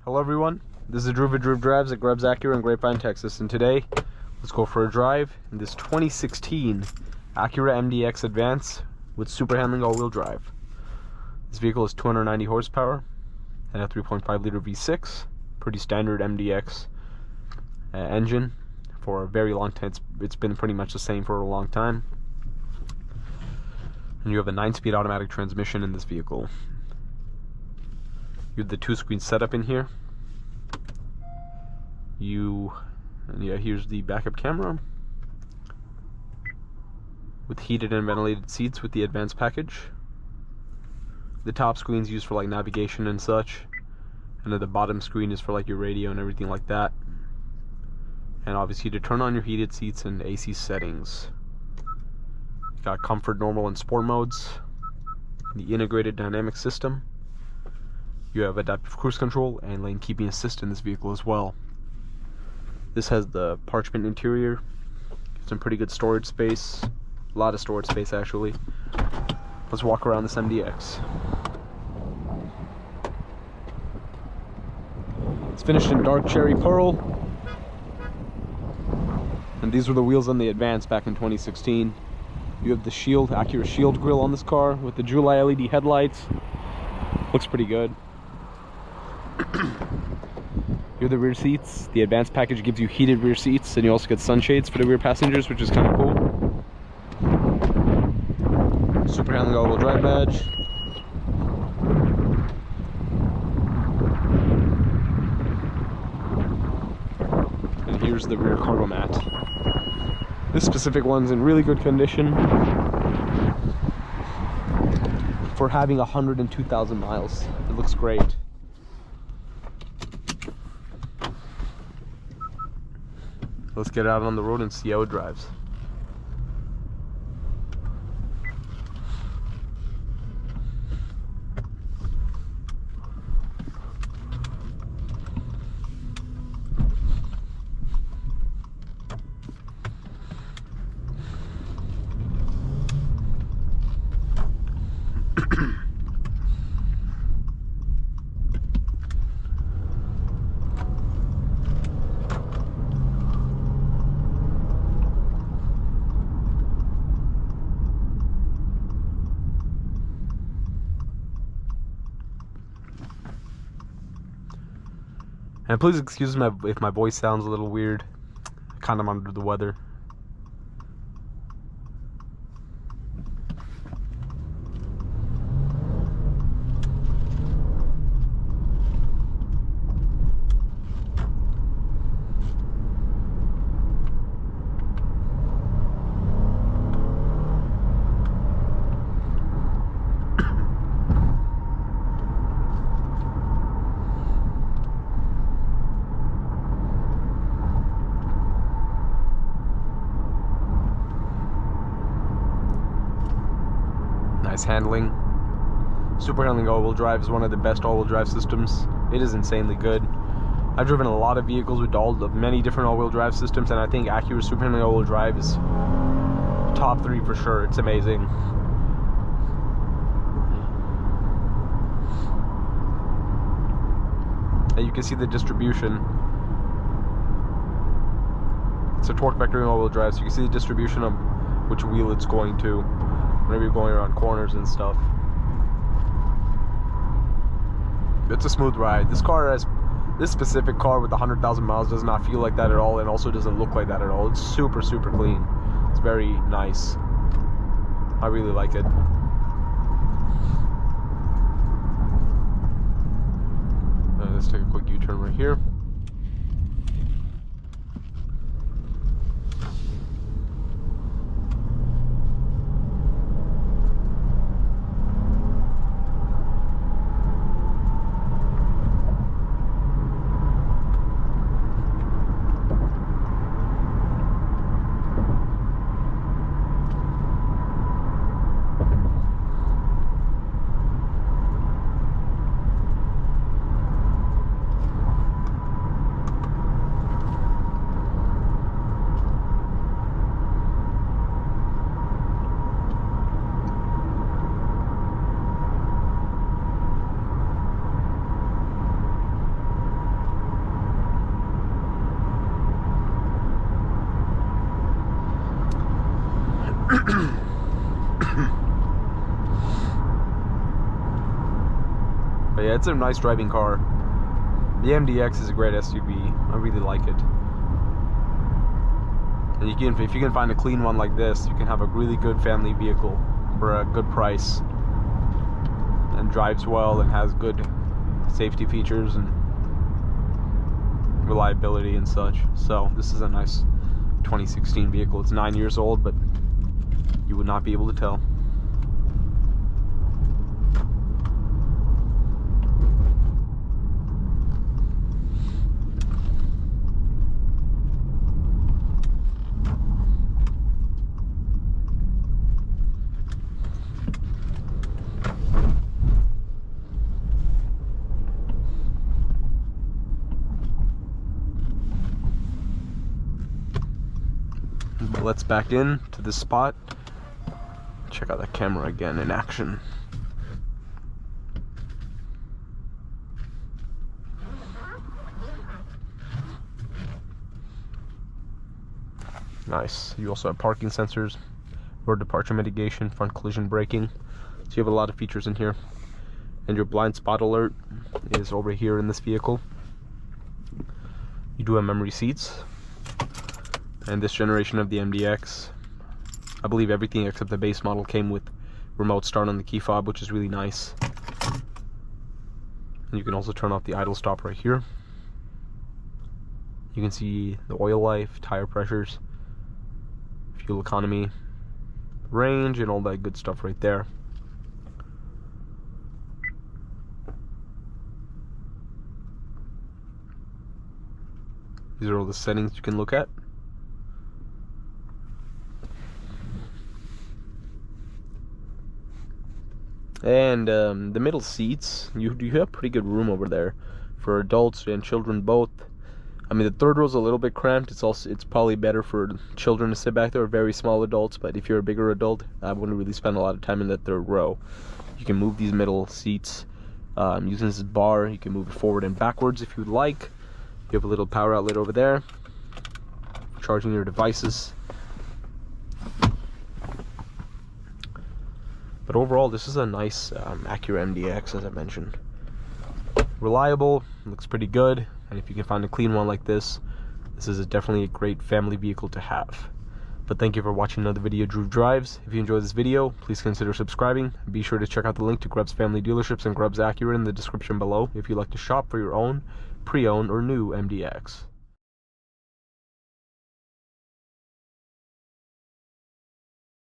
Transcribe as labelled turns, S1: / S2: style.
S1: Hello everyone, this is Drew Drives at Grubbs Acura in Grapevine, Texas, and today let's go for a drive in this 2016 Acura MDX Advance with super handling all-wheel drive. This vehicle is 290 horsepower and a 3.5 liter V6, pretty standard MDX engine for a very long time. It's been pretty much the same for a long time. And you have a 9-speed automatic transmission in this vehicle. You have the 2-screen setup in here. Here's the backup camera with heated and ventilated seats with the advanced package. The top screen's used for like navigation and such, and then the bottom screen is for like your radio and everything like that. And obviously to turn on your heated seats and AC settings. You got comfort, normal, and sport modes. The integrated dynamic system. You have adaptive cruise control and lane keeping assist in this vehicle as well. This has the parchment interior, some pretty good storage space, a lot of storage space actually. Let's walk around this MDX. It's finished in dark cherry pearl, and these were the wheels on the Advance back in 2016. You have the Acura Shield grille on this car with the Jewel LED headlights. Looks pretty good. You have the rear seats. The advanced package gives you heated rear seats, and you also get sunshades for the rear passengers, which is kind of cool. Super handling all-wheel drive badge. And here's the rear cargo mat. This specific one's in really good condition for having 102,000 miles. It looks great. Let's get out on the road and see how it drives. And please excuse me if my voice sounds a little weird. Kind of under the weather. Nice handling. Super handling all-wheel drive is one of the best all-wheel drive systems. It is insanely good. I've driven a lot of vehicles with many different all-wheel drive systems, and I think Acura super handling all-wheel drive is top 3 for sure. It's amazing. And you can see the distribution. It's a torque vectoring all-wheel drive, so you can see the distribution of which wheel it's going to whenever you're going around corners and stuff. It's a smooth ride. This specific car with 100,000 miles does not feel like that at all, and also doesn't look like that at all. It's super, super clean. It's very nice. I really like it. Let's take a quick U-turn right here. it's a nice driving car. The MDX is a great SUV. I really like it. And if you can find a clean one like this, you can have a really good family vehicle for a good price, and drives well and has good safety features and reliability and such. So this is a nice 2016 vehicle. It's 9 years old, but you would not be able to tell. But let's back in to this spot. Check out that camera again in action. Nice. You also have parking sensors, road departure mitigation, front collision braking. So you have a lot of features in here. And your blind spot alert is over here in this vehicle. You do have memory seats. And this generation of the MDX, I believe everything except the base model came with remote start on the key fob, which is really nice. And you can also turn off the idle stop right here. You can see the oil life, tire pressures, fuel economy, range, and all that good stuff right there. These are all the settings you can look at. And the middle seats, you have pretty good room over there for adults and children both. I mean, the third row is a little bit cramped. It's probably better for children to sit back there, or very small adults. But if you're a bigger adult, I wouldn't really spend a lot of time in that third row. You can move these middle seats using this bar. You can move it forward and backwards if you'd like. You have a little power outlet over there, charging your devices. But overall, this is a nice Acura MDX, as I mentioned. Reliable, looks pretty good, and if you can find a clean one like this, this is definitely a great family vehicle to have. But thank you for watching another video, Drew Drives. If you enjoyed this video, please consider subscribing. Be sure to check out the link to Grubbs Family Dealerships and Grubbs Acura in the description below if you'd like to shop for your own, pre-owned, or new MDX.